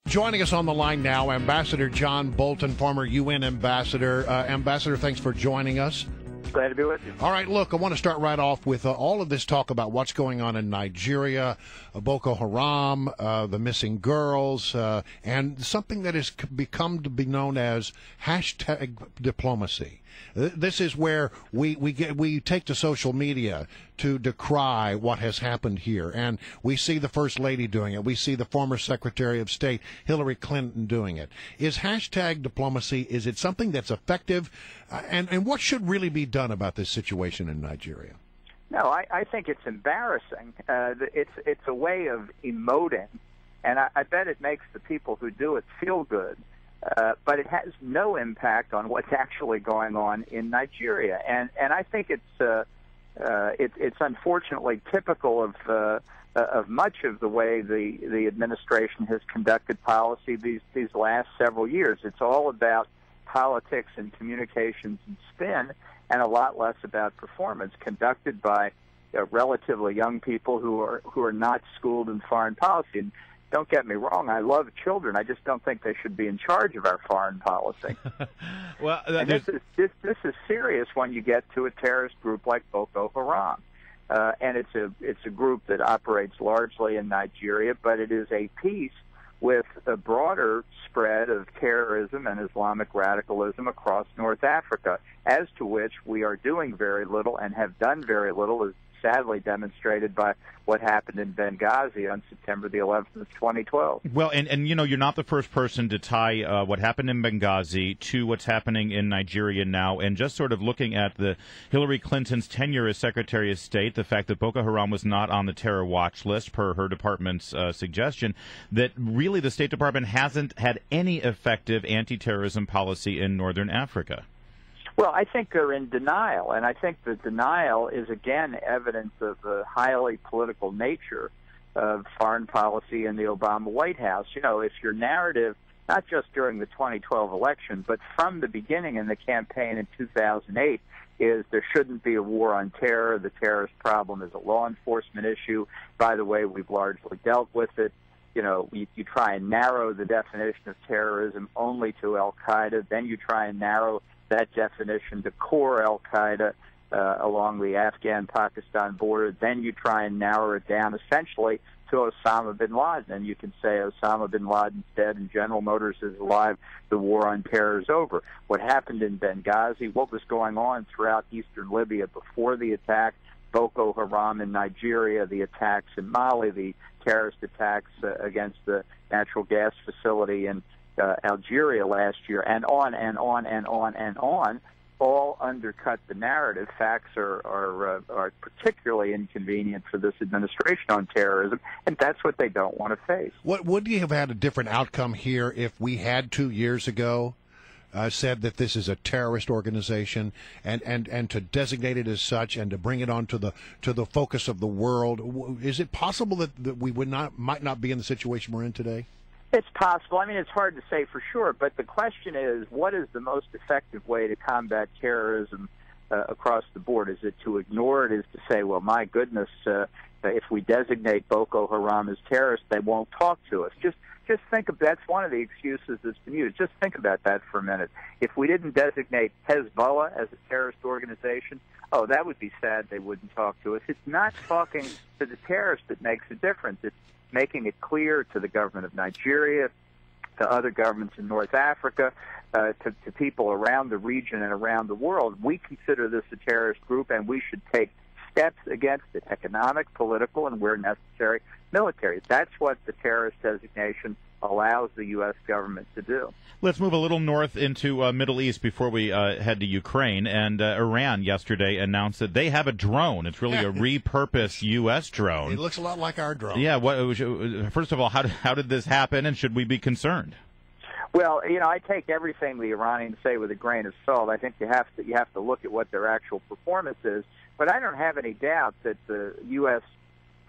Joining us on the line now, Ambassador John Bolton, former UN ambassador. Ambassador, thanks for joining us. Glad to be with you. All right, look, I want to start right off with all of this talk about what's going on in Nigeria, Boko Haram, the missing girls, and something that has become to be known as hashtag diplomacy. This is where we take to social media to decry what has happened here, and we see the First Lady doing it. We see the former Secretary of State Hillary Clinton doing it. Is hashtag diplomacy, is it something that's effective, and what should really be done about this situation in Nigeria? No, I think it's embarrassing. It's a way of emoting, and I bet it makes the people who do it feel good. But it has no impact on what's actually going on in Nigeria, and I think it's unfortunately typical of much of the way the administration has conducted policy these last several years. It's all about politics and communications and spin, and a lot less about performance, conducted by relatively young people who are not schooled in foreign policy. And don't get me wrong, I love children. I just don't think they should be in charge of our foreign policy. Well, and this is serious when you get to a terrorist group like Boko Haram, and it's a group that operates largely in Nigeria, but it is a piece with a broader spread of terrorism and Islamic radicalism across North Africa, as to which we are doing very little and have done very little, as sadly demonstrated by what happened in Benghazi on September the 11th of 2012. Well, and you know, you're not the first person to tie what happened in Benghazi to what's happening in Nigeria now, and just sort of looking at the Hillary Clinton's tenure as Secretary of State, the fact that Boko Haram was not on the terror watch list per her department's suggestion, that really the State Department hasn't had any effective anti-terrorism policy in Northern Africa. Well, I think they're in denial, and I think the denial is, again, evidence of the highly political nature of foreign policy in the Obama White House. You know, if your narrative, not just during the 2012 election, but from the beginning in the campaign in 2008, is there shouldn't be a war on terror, the terrorist problem is a law enforcement issue. By the way, we've largely dealt with it. You know, you try and narrow the definition of terrorism only to al-Qaeda, then you try and narrow that definition to core al-Qaeda along the Afghan-Pakistan border. Then you try and narrow it down essentially to Osama bin Laden, and you can say Osama bin Laden's dead and General Motors is alive, the war on terror is over. What happened in Benghazi, what was going on throughout eastern Libya before the attack, Boko Haram in Nigeria, the attacks in Mali, the terrorist attacks against the natural gas facility in Algeria last year, and on and on and on and on, all undercut the narrative. Facts are particularly inconvenient for this administration on terrorism, and that's what they don't want to face. What would you have had a different outcome here if we had 2 years ago said that this is a terrorist organization and to designate it as such and to bring it on to the focus of the world? Is it possible that we might not be in the situation we're in today? It's possible. I mean, it's hard to say for sure, but the question is, what is the most effective way to combat terrorism across the board? Is it to ignore it? Is to say, well, my goodness, if we designate Boko Haram as terrorists, they won't talk to us. Just think of that's one of the excuses that's been used. Just think about that for a minute. If we didn't designate Hezbollah as a terrorist organization, oh, that would be sad. They wouldn't talk to us. It's not talking to the terrorists that makes a difference. It's making it clear to the government of Nigeria, to other governments in North Africa, to people around the region and around the world, we consider this a terrorist group and we should take steps against it, economic, political, and where necessary, military. That's what the terrorist designation allows the U.S. government to do. Let's move a little north into Middle East before we head to Ukraine. And Iran yesterday announced that they have a drone. It's really a repurposed U.S. drone. It looks a lot like our drone. Yeah. First of all, how did this happen, and should we be concerned? Well, you know, I take everything the Iranians say with a grain of salt. I think you have to look at what their actual performance is. But I don't have any doubt that the U.S.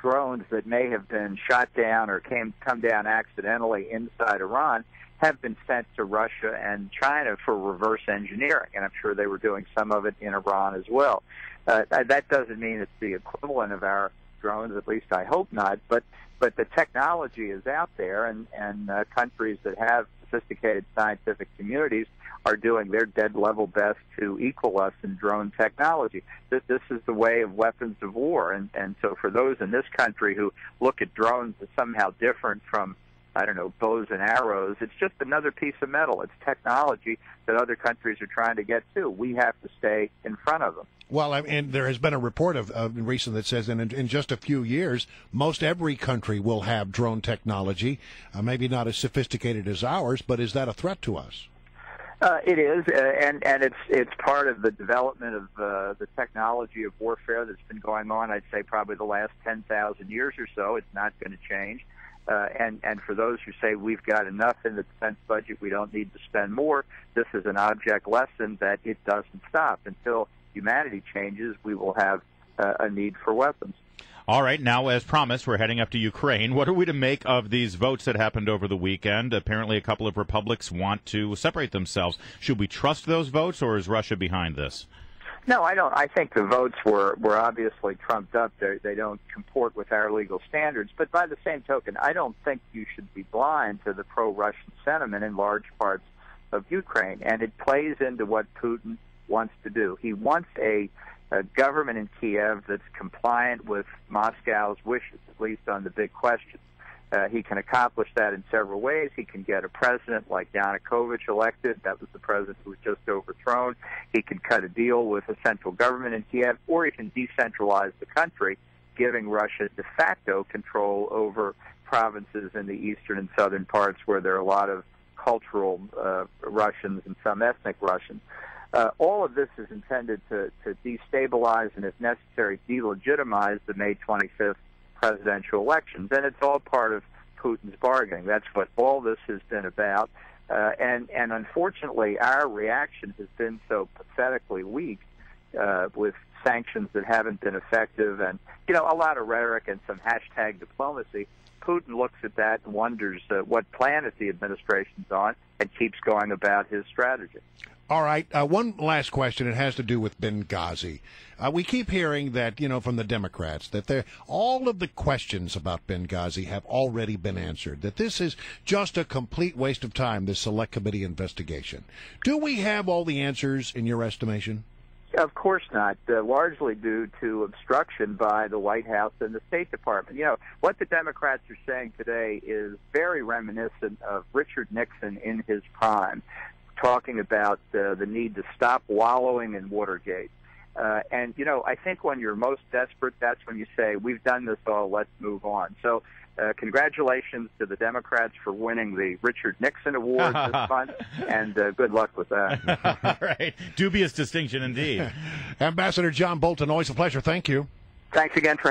drones that may have been shot down or come down accidentally inside Iran have been sent to Russia and China for reverse engineering, and I'm sure they were doing some of it in Iran as well. That doesn't mean it's the equivalent of our drones, at least I hope not, but But the technology is out there, and countries that have sophisticated scientific communities are doing their dead level best to equal us in drone technology. This is the way of weapons of war, and so for those in this country who look at drones as somehow different from, I don't know, bows and arrows, it's just another piece of metal. It's technology that other countries are trying to get to. We have to stay in front of them. Well, and there has been a report of recent that says in just a few years, most every country will have drone technology, maybe not as sophisticated as ours, but is that a threat to us? It is, and it's part of the development of the technology of warfare that's been going on, I'd say, probably the last 10,000 years or so. It's not going to change. And for those who say we've got enough in the defense budget, we don't need to spend more, this is an object lesson that it doesn't stop. Until humanity changes, we will have a need for weapons. All right, now, as promised, we're heading up to Ukraine. What are we to make of these votes that happened over the weekend? Apparently, a couple of republics want to separate themselves. Should we trust those votes, or is Russia behind this? No, I don't. I think the votes were obviously trumped up. They don't comport with our legal standards. But by the same token, I don't think you should be blind to the pro-Russian sentiment in large parts of Ukraine. And it plays into what Putin wants to do. He wants a government in Kiev that's compliant with Moscow's wishes, at least on the big questions. He can accomplish that in several ways. He can get a president like Yanukovych elected. That was the president who was just overthrown. He can cut a deal with a central government in Kiev, or he can decentralize the country, giving Russia de facto control over provinces in the eastern and southern parts where there are a lot of cultural Russians and some ethnic Russians. All of this is intended to destabilize and, if necessary, delegitimize the May 25th presidential elections. And it's all part of Putin's bargaining. That's what all this has been about. And unfortunately, our reaction has been so pathetically weak with sanctions that haven't been effective and, a lot of rhetoric and some hashtag diplomacy. Putin looks at that and wonders what planet the administration's on and keeps going about his strategy. All right. One last question. It has to do with Benghazi. We keep hearing that, from the Democrats, that all of the questions about Benghazi have already been answered, that this is just a complete waste of time, this select committee investigation. Do we have all the answers in your estimation? Of course not, largely due to obstruction by the White House and the State Department. What the Democrats are saying today is very reminiscent of Richard Nixon in his prime, talking about the need to stop wallowing in Watergate. And I think when you're most desperate, that's when you say, we've done this all, let's move on. So congratulations to the Democrats for winning the Richard Nixon Award this month, and good luck with that. All right. Dubious distinction indeed. Ambassador John Bolton, always a pleasure. Thank you. Thanks again for